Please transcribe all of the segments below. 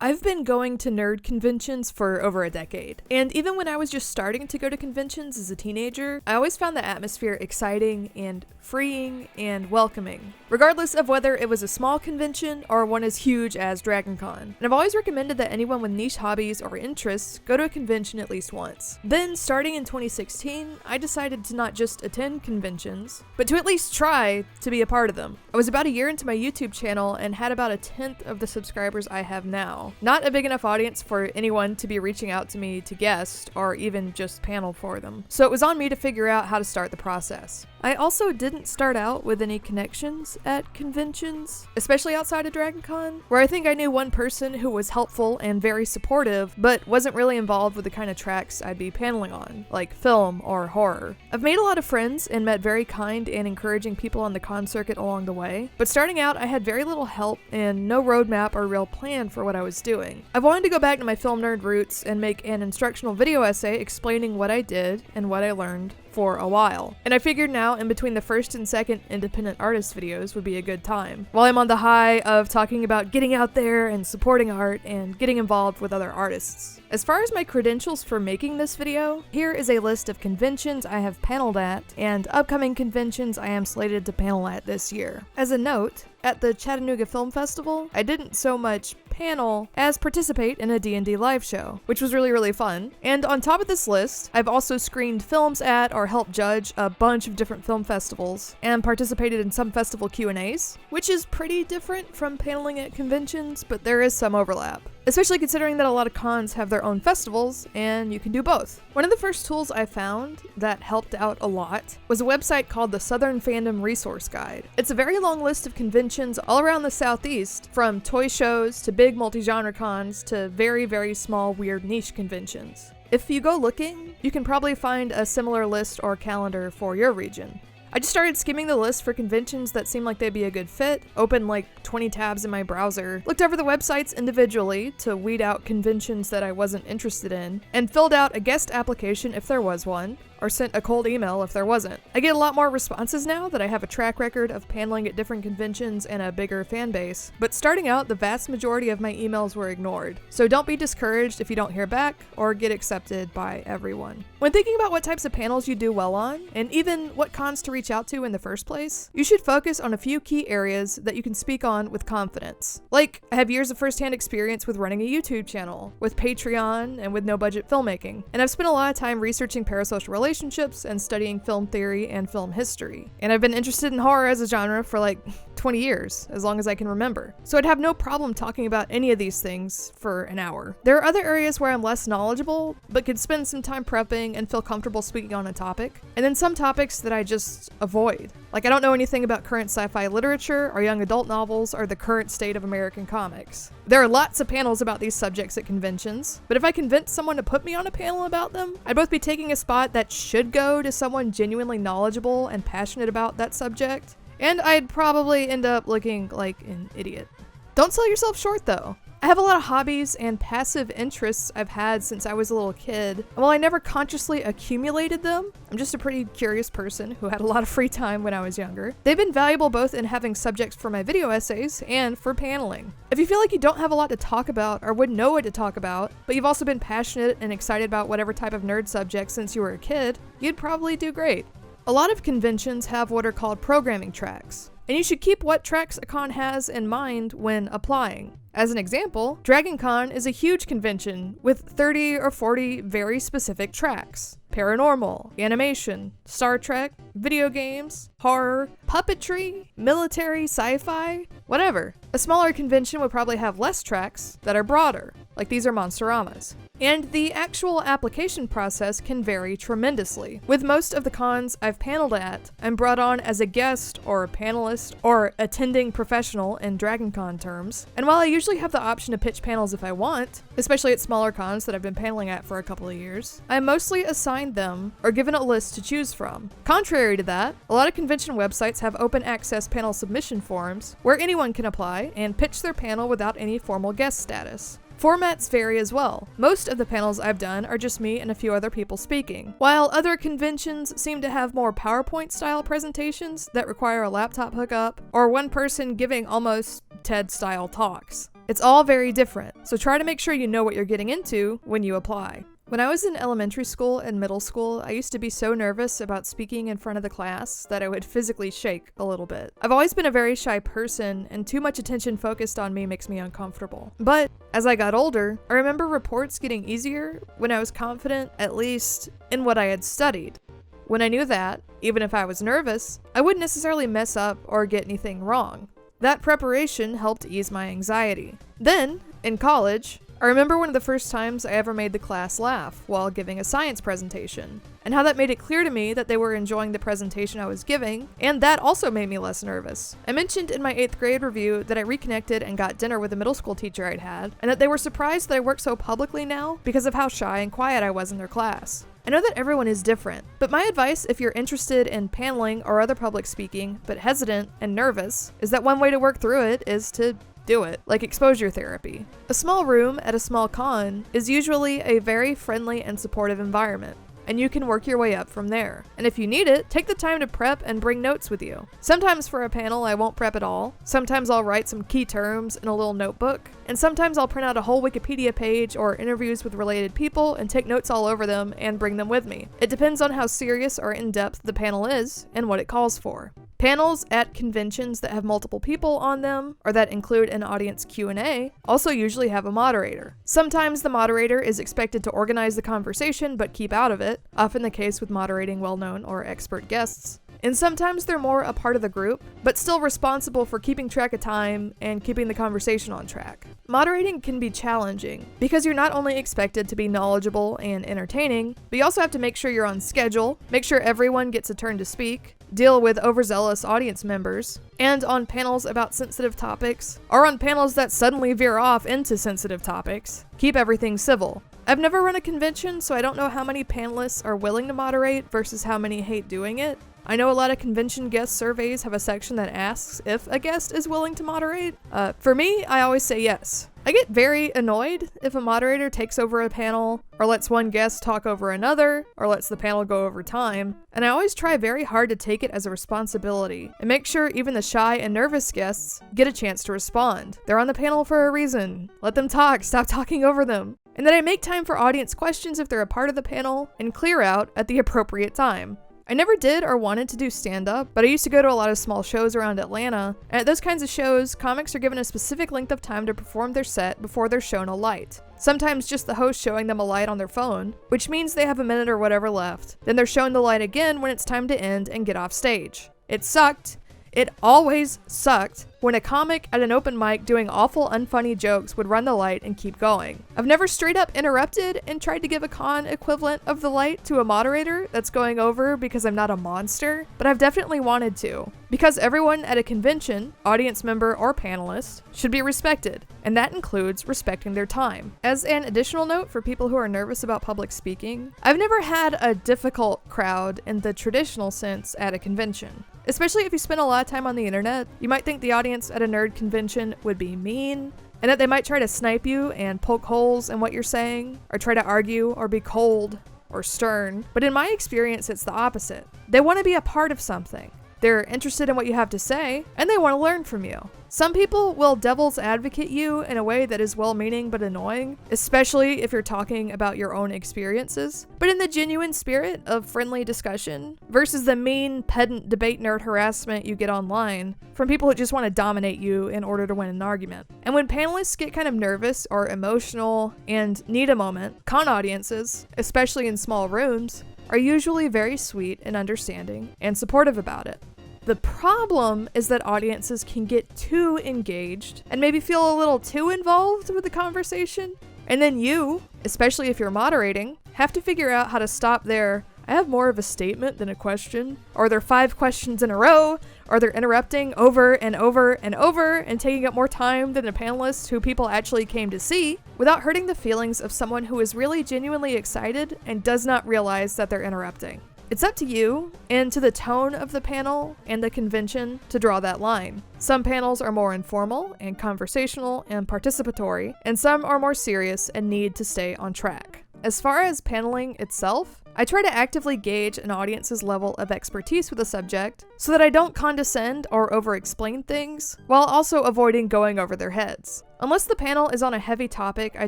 I've been going to nerd conventions for over a decade, and even when I was just starting to go to conventions as a teenager, I always found the atmosphere exciting and freeing and welcoming, regardless of whether it was a small convention or one as huge as DragonCon. And I've always recommended that anyone with niche hobbies or interests go to a convention at least once. Then, starting in 2016, I decided to not just attend conventions, but to at least try to be a part of them. I was about a year into my YouTube channel and had about 1/10 of the subscribers I have now. Not a big enough audience for anyone to be reaching out to me to guest or even just panel for them. So it was on me to figure out how to start the process. I also didn't start out with any connections at conventions, especially outside of DragonCon, where I think I knew one person who was helpful and very supportive, but wasn't really involved with the kind of tracks I'd be paneling on, like film or horror. I've made a lot of friends and met very kind and encouraging people on the con circuit along the way, but starting out I had very little help and no roadmap or real plan for what I was doing. I've wanted to go back to my film nerd roots and make an instructional video essay explaining what I did and what I learned for a while. And I figured now in between the first and second independent artist videos would be a good time, while I'm on the high of talking about getting out there and supporting art and getting involved with other artists. As far as my credentials for making this video, here is a list of conventions I have paneled at and upcoming conventions I am slated to panel at this year. As a note, at the Chattanooga Film Festival, I didn't so much panel as participate in a D&D live show, which was really fun. And on top of this list, I've also screened films at or helped judge a bunch of different film festivals and participated in some festival Q&As, which is pretty different from paneling at conventions, but there is some overlap. Especially considering that a lot of cons have their own festivals, and you can do both. One of the first tools I found that helped out a lot was a website called the Southern Fandom Resource Guide. It's a very long list of conventions all around the Southeast, from toy shows to big multi-genre cons to very small weird niche conventions. If you go looking, you can probably find a similar list or calendar for your region. I just started skimming the list for conventions that seemed like they'd be a good fit, opened like 20 tabs in my browser, looked over the websites individually to weed out conventions that I wasn't interested in, and filled out a guest application if there was one, or sent a cold email if there wasn't. I get a lot more responses now that I have a track record of paneling at different conventions and a bigger fan base, but starting out, the vast majority of my emails were ignored. So don't be discouraged if you don't hear back or get accepted by everyone. When thinking about what types of panels you do well on, and even what cons to reach out to in the first place, you should focus on a few key areas that you can speak on with confidence. Like, I have years of first-hand experience with running a YouTube channel, with Patreon, and with no-budget filmmaking, and I've spent a lot of time researching parasocial relationships and studying film theory and film history. And I've been interested in horror as a genre for like 20 years, as long as I can remember. So I'd have no problem talking about any of these things for an hour. There are other areas where I'm less knowledgeable, but could spend some time prepping and feel comfortable speaking on a topic. And then some topics that I just avoid. Like I don't know anything about current sci-fi literature or young adult novels or the current state of American comics. There are lots of panels about these subjects at conventions, but if I convince someone to put me on a panel about them, I'd both be taking a spot that should go to someone genuinely knowledgeable and passionate about that subject, and I'd probably end up looking like an idiot. Don't sell yourself short though. I have a lot of hobbies and passive interests I've had since I was a little kid, and while I never consciously accumulated them, I'm just a pretty curious person who had a lot of free time when I was younger. They've been valuable both in having subjects for my video essays and for paneling. If you feel like you don't have a lot to talk about or wouldn't know what to talk about, but you've also been passionate and excited about whatever type of nerd subject since you were a kid, you'd probably do great. A lot of conventions have what are called programming tracks, and you should keep what tracks a con has in mind when applying. As an example, DragonCon is a huge convention with 30 or 40 very specific tracks. Paranormal, animation, Star Trek, video games, horror, puppetry, military, sci-fi, whatever. A smaller convention would probably have less tracks that are broader, like these are Monsteramas. And the actual application process can vary tremendously. With most of the cons I've paneled at, I'm brought on as a guest or a panelist or attending professional in DragonCon terms, and while I usually have the option to pitch panels if I want, especially at smaller cons that I've been paneling at for a couple of years, I'm mostly assigned them or given a list to choose from. Contrary to that, a lot of convention websites have open access panel submission forms where anyone can apply and pitch their panel without any formal guest status. Formats vary as well. Most of the panels I've done are just me and a few other people speaking, while other conventions seem to have more PowerPoint-style presentations that require a laptop hookup, or one person giving almost TED-style talks. It's all very different, so try to make sure you know what you're getting into when you apply. When I was in elementary school and middle school, I used to be so nervous about speaking in front of the class that I would physically shake a little bit. I've always been a very shy person, and too much attention focused on me makes me uncomfortable. But as I got older, I remember reports getting easier when I was confident, at least, in what I had studied. When I knew that, even if I was nervous, I wouldn't necessarily mess up or get anything wrong. That preparation helped ease my anxiety. Then, in college, I remember one of the first times I ever made the class laugh while giving a science presentation, and how that made it clear to me that they were enjoying the presentation I was giving, and that also made me less nervous. I mentioned in my 8th grade review that I reconnected and got dinner with a middle school teacher I'd had, and that they were surprised that I worked so publicly now because of how shy and quiet I was in their class. I know that everyone is different, but my advice if you're interested in paneling or other public speaking, but hesitant and nervous, is that one way to work through it is to do it, like exposure therapy. A small room at a small con is usually a very friendly and supportive environment, and you can work your way up from there. And if you need it, take the time to prep and bring notes with you. Sometimes for a panel I won't prep at all, sometimes I'll write some key terms in a little notebook, and sometimes I'll print out a whole Wikipedia page or interviews with related people and take notes all over them and bring them with me. It depends on how serious or in-depth the panel is and what it calls for. Panels at conventions that have multiple people on them, or that include an audience Q&A, also usually have a moderator. Sometimes the moderator is expected to organize the conversation but keep out of it, often the case with moderating well-known or expert guests. And sometimes they're more a part of the group, but still responsible for keeping track of time and keeping the conversation on track. Moderating can be challenging because you're not only expected to be knowledgeable and entertaining, but you also have to make sure you're on schedule, make sure everyone gets a turn to speak, deal with overzealous audience members, and on panels about sensitive topics, or on panels that suddenly veer off into sensitive topics, keep everything civil. I've never run a convention, so I don't know how many panelists are willing to moderate versus how many hate doing it. I know a lot of convention guest surveys have a section that asks if a guest is willing to moderate. For me, I always say yes. I get very annoyed if a moderator takes over a panel, or lets one guest talk over another, or lets the panel go over time, and I always try very hard to take it as a responsibility, and make sure even the shy and nervous guests get a chance to respond. They're on the panel for a reason. Let them talk, stop talking over them. And then I make time for audience questions if they're a part of the panel, and clear out at the appropriate time. I never did or wanted to do stand-up, but I used to go to a lot of small shows around Atlanta, and at those kinds of shows, comics are given a specific length of time to perform their set before they're shown a light. Sometimes just the host showing them a light on their phone, which means they have a minute or whatever left. Then they're shown the light again when it's time to end and get off stage. It sucked. It always sucked when a comic at an open mic doing awful unfunny jokes would run the light and keep going. I've never straight up interrupted and tried to give a con equivalent of the light to a moderator that's going over because I'm not a monster, but I've definitely wanted to. Because everyone at a convention, audience member or panelist, should be respected, and that includes respecting their time. As an additional note for people who are nervous about public speaking, I've never had a difficult crowd in the traditional sense at a convention. Especially if you spend a lot of time on the internet, you might think the audience at a nerd convention would be mean, and that they might try to snipe you and poke holes in what you're saying, or try to argue or be cold or stern. But in my experience, it's the opposite. They want to be a part of something. They're interested in what you have to say, and they want to learn from you. Some people will devil's advocate you in a way that is well-meaning but annoying, especially if you're talking about your own experiences, but in the genuine spirit of friendly discussion, versus the mean, pedant debate nerd harassment you get online from people who just want to dominate you in order to win an argument. And when panelists get kind of nervous or emotional and need a moment, con audiences, especially in small rooms, are usually very sweet and understanding and supportive about it. The problem is that audiences can get too engaged and maybe feel a little too involved with the conversation. And then you, especially if you're moderating, have to figure out how to stop there. I have more of a statement than a question, or they're 5 questions in a row, or they're interrupting over and over and over and taking up more time than a panelist who people actually came to see, without hurting the feelings of someone who is really genuinely excited and does not realize that they're interrupting. It's up to you and to the tone of the panel and the convention to draw that line. Some panels are more informal and conversational and participatory, and some are more serious and need to stay on track. As far as paneling itself, I try to actively gauge an audience's level of expertise with a subject so that I don't condescend or over-explain things, while also avoiding going over their heads. Unless the panel is on a heavy topic, I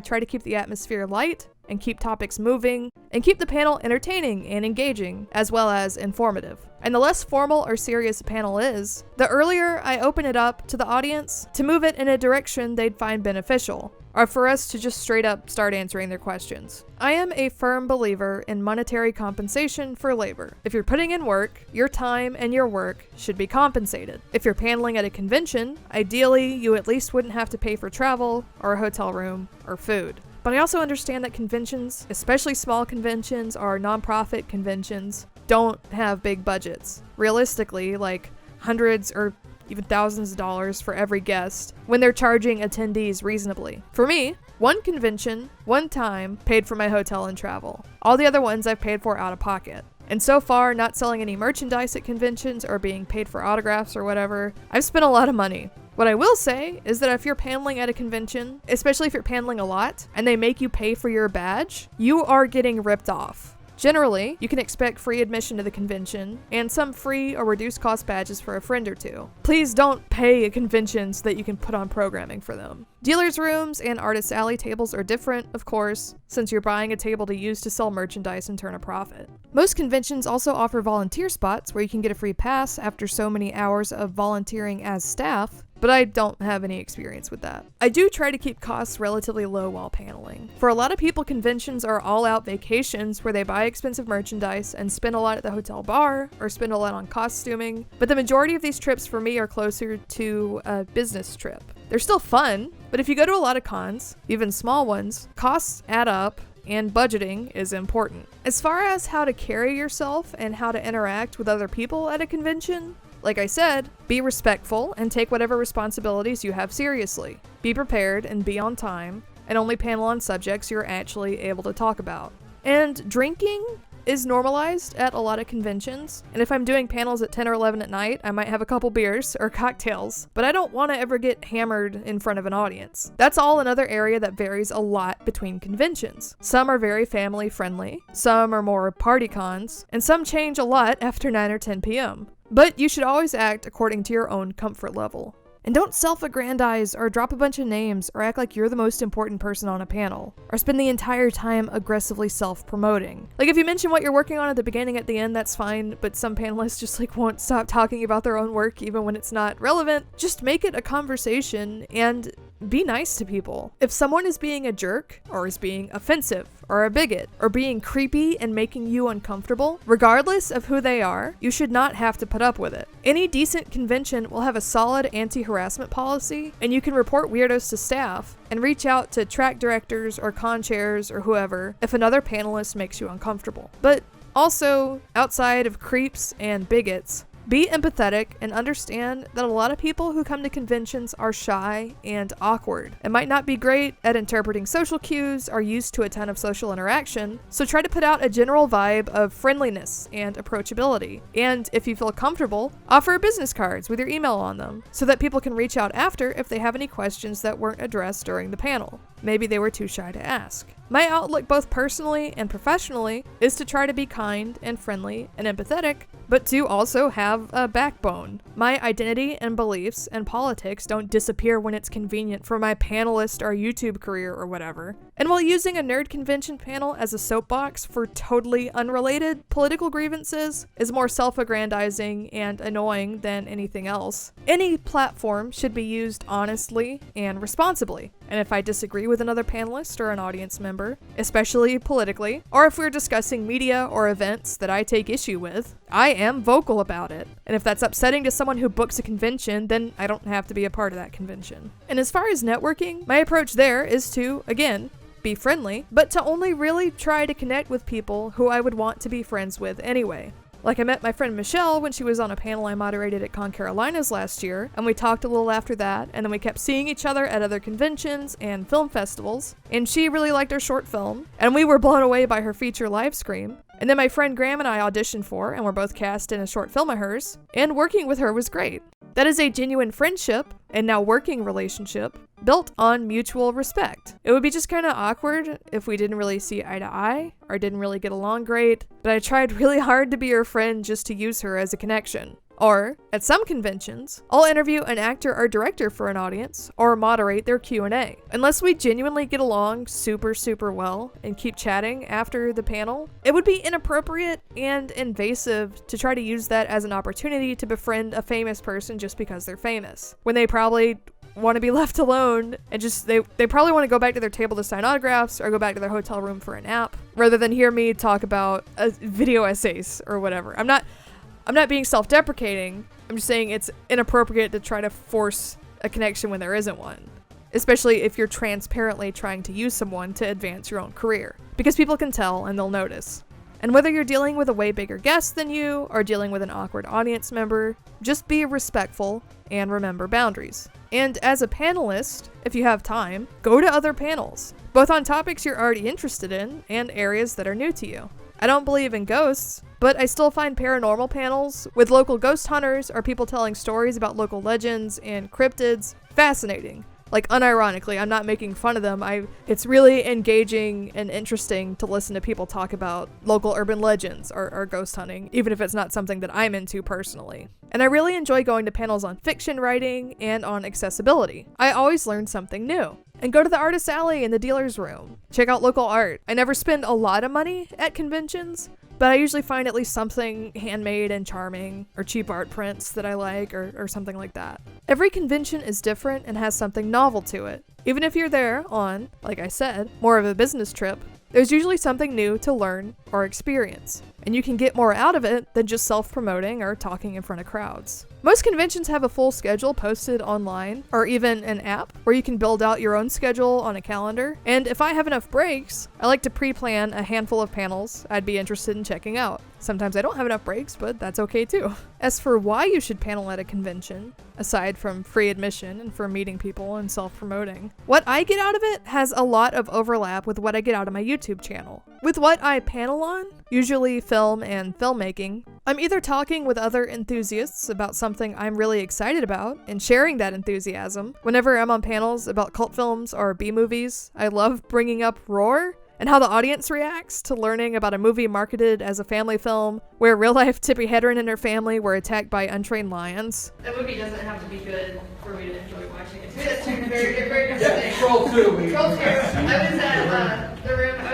try to keep the atmosphere light and keep topics moving, and keep the panel entertaining and engaging, as well as informative. And the less formal or serious a panel is, the earlier I open it up to the audience to move it in a direction they'd find beneficial, or for us to just straight up start answering their questions. I am a firm believer in monetary compensation for labor. If you're putting in work, your time and your work should be compensated. If you're paneling at a convention, ideally you at least wouldn't have to pay for travel, or a hotel room, or food. But I also understand that conventions, especially small conventions or nonprofit conventions, don't have big budgets. Realistically, like hundreds or even thousands of dollars for every guest when they're charging attendees reasonably. For me, one convention, one time, paid for my hotel and travel. All the other ones I've paid for out of pocket. And so far, not selling any merchandise at conventions or being paid for autographs or whatever, I've spent a lot of money. What I will say is that if you're paneling at a convention, especially if you're paneling a lot, and they make you pay for your badge, you are getting ripped off. Generally, you can expect free admission to the convention, and some free or reduced cost badges for a friend or two. Please don't pay a convention so that you can put on programming for them. Dealers' rooms and artist alley tables are different, of course, since you're buying a table to use to sell merchandise and turn a profit. Most conventions also offer volunteer spots where you can get a free pass after so many hours of volunteering as staff, but I don't have any experience with that. I do try to keep costs relatively low while paneling. For a lot of people, conventions are all-out vacations where they buy expensive merchandise and spend a lot at the hotel bar or spend a lot on costuming, but the majority of these trips for me are closer to a business trip. They're still fun, but if you go to a lot of cons, even small ones, costs add up, and budgeting is important. As far as how to carry yourself and how to interact with other people at a convention, like I said, be respectful and take whatever responsibilities you have seriously. Be prepared and be on time, and only panel on subjects you're actually able to talk about. And drinking is normalized at a lot of conventions, and if I'm doing panels at 10 or 11 at night, I might have a couple beers or cocktails, but I don't want to ever get hammered in front of an audience. That's all another area that varies a lot between conventions. Some are very family friendly, some are more party cons, and some change a lot after 9 or 10 p.m. But you should always act according to your own comfort level. And don't self-aggrandize or drop a bunch of names or act like you're the most important person on a panel, or spend the entire time aggressively self-promoting. Like if you mention what you're working on at the beginning, at the end, that's fine, but some panelists just won't stop talking about their own work even when it's not relevant. Just make it a conversation and be nice to people. If someone is being a jerk, or is being offensive, or a bigot, or being creepy and making you uncomfortable, regardless of who they are, you should not have to put up with it. Any decent convention will have a solid anti-harassment policy, and you can report weirdos to staff, and reach out to track directors or con chairs or whoever if another panelist makes you uncomfortable. But also, outside of creeps and bigots, be empathetic and understand that a lot of people who come to conventions are shy and awkward and might not be great at interpreting social cues or used to a ton of social interaction, so try to put out a general vibe of friendliness and approachability. And if you feel comfortable, offer business cards with your email on them so that people can reach out after if they have any questions that weren't addressed during the panel. Maybe they were too shy to ask. My outlook both personally and professionally is to try to be kind and friendly and empathetic, but to also have a backbone. My identity and beliefs and politics don't disappear when it's convenient for my panelist or YouTube career or whatever. And while using a nerd convention panel as a soapbox for totally unrelated political grievances is more self-aggrandizing and annoying than anything else, any platform should be used honestly and responsibly. And if I disagree with another panelist or an audience member, especially politically, or if we're discussing media or events that I take issue with, I am vocal about it. And if that's upsetting to someone who books a convention, then I don't have to be a part of that convention. And as far as networking, my approach there is to, again, be friendly, but to only really try to connect with people who I would want to be friends with anyway. Like I met my friend Michelle when she was on a panel I moderated at Con Carolinas last year, and we talked a little after that, and then we kept seeing each other at other conventions and film festivals, and she really liked our short film, and we were blown away by her feature live stream. And then my friend Graham and I auditioned for, and were both cast in a short film of hers, and working with her was great. That is a genuine friendship, and now working relationship, built on mutual respect. It would be just kind of awkward if we didn't really see eye to eye or didn't really get along great, but I tried really hard to be her friend just to use her as a connection. Or, at some conventions, I'll interview an actor or director for an audience or moderate their Q&A. Unless we genuinely get along super well and keep chatting after the panel, it would be inappropriate and invasive to try to use that as an opportunity to befriend a famous person just because they're famous, when they probably want to be left alone and just they probably want to go back to their table to sign autographs or go back to their hotel room for a nap rather than hear me talk about video essays or whatever. I'm not being self-deprecating. I'm just saying it's inappropriate to try to force a connection when there isn't one, especially if you're transparently trying to use someone to advance your own career, because people can tell and they'll notice. And whether you're dealing with a way bigger guest than you or dealing with an awkward audience member, just be respectful and remember boundaries. And as a panelist, if you have time, go to other panels, both on topics you're already interested in and areas that are new to you. I don't believe in ghosts, but I still find paranormal panels with local ghost hunters or people telling stories about local legends and cryptids fascinating. Like, unironically, I'm not making fun of them. It's really engaging and interesting to listen to people talk about local urban legends or ghost hunting, even if it's not something that I'm into personally. And I really enjoy going to panels on fiction writing and on accessibility. I always learn something new. And go to the artist alley in the dealer's room. Check out local art. I never spend a lot of money at conventions, but I usually find at least something handmade and charming, or cheap art prints that I like, or something like that. Every convention is different and has something novel to it. Even if you're there on, like I said, more of a business trip, there's usually something new to learn or experience, and you can get more out of it than just self-promoting or talking in front of crowds. Most conventions have a full schedule posted online, or even an app where you can build out your own schedule on a calendar, and if I have enough breaks, I like to pre-plan a handful of panels I'd be interested in checking out. Sometimes I don't have enough breaks, but that's okay too. As for why you should panel at a convention, aside from free admission and for meeting people and self-promoting, what I get out of it has a lot of overlap with what I get out of my YouTube channel. With what I panel on, usually film and filmmaking, I'm either talking with other enthusiasts about something I'm really excited about and sharing that enthusiasm. Whenever I'm on panels about cult films or B-movies, I love bringing up Roar and how the audience reacts to learning about a movie marketed as a family film where real-life Tippi Hedren and her family were attacked by untrained lions. A movie doesn't have to be good for me to enjoy watching it. To me, that's two very different things. Troll 2. Troll 2. I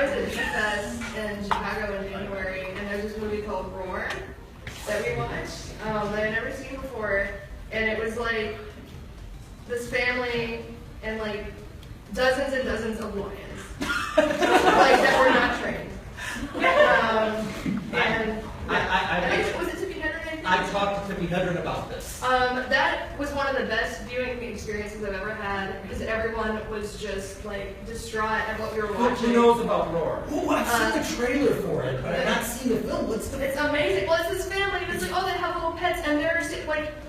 was at D-Fest in Chicago in January, and there's this movie called Roar that we watched that I'd never seen before, and it was like this family and like dozens and dozens of lions. Like that were not trained. Was it Tippi Hedren? I talked to Tippi Hedren about this. That was one of the best viewing experiences I've ever had because everyone was just like distraught at what we were watching. Who knows about Roar? Oh, I've seen the trailer for it, but I've not seen the film. It's amazing. Well, it's this family, and it's like, oh, they have little pets, and there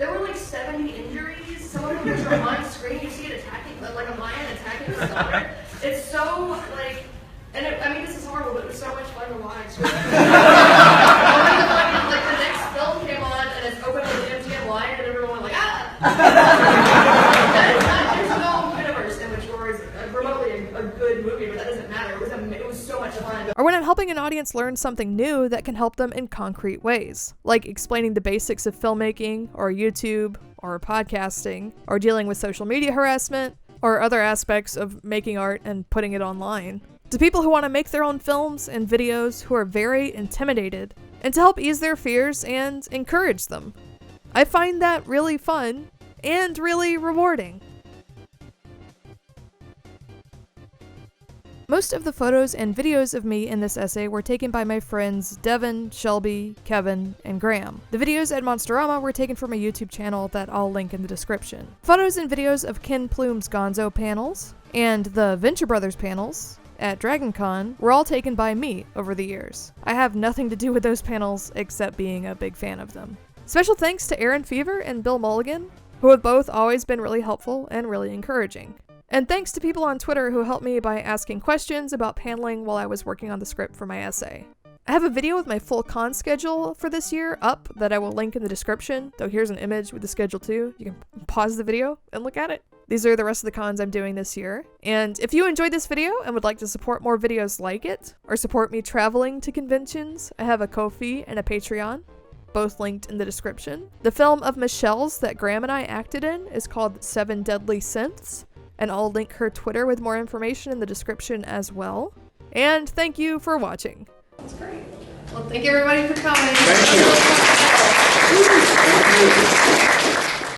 were like 70 injuries. Some of them were on screen. You see it attacking, like a lion attacking a daughter. It's so like, I mean, this is horrible, but it was so much fun to watch. Like the next film came on, and it's opened with an MTM lion, and everyone went like, ah! There's no universe in which Roar is remotely a good movie, but that doesn't matter. It was so much fun. Or when I'm helping an audience learn something new that can help them in concrete ways, like explaining the basics of filmmaking, or YouTube, or podcasting, or dealing with social media harassment, or other aspects of making art and putting it online. To people who want to make their own films and videos who are very intimidated, and to help ease their fears and encourage them. I find that really fun and really rewarding. Most of the photos and videos of me in this essay were taken by my friends Devin, Shelby, Kevin, and Graham. The videos at Monsterama were taken from a YouTube channel that I'll link in the description. Photos and videos of Ken Plume's Gonzo panels and the Venture Brothers panels at DragonCon were all taken by me over the years. I have nothing to do with those panels except being a big fan of them. Special thanks to Aaron Fever and Bill Mulligan, who have both always been really helpful and really encouraging. And thanks to people on Twitter who helped me by asking questions about paneling while I was working on the script for my essay. I have a video with my full con schedule for this year up that I will link in the description, though here's an image with the schedule too. You can pause the video and look at it. These are the rest of the cons I'm doing this year. And if you enjoyed this video and would like to support more videos like it, or support me traveling to conventions, I have a Ko-fi and a Patreon, both linked in the description. The film of Michelle's that Graham and I acted in is called 7 Deadly Synths, and I'll link her Twitter with more information in the description as well. And thank you for watching. That's great. Well, thank everybody for coming. Thank you.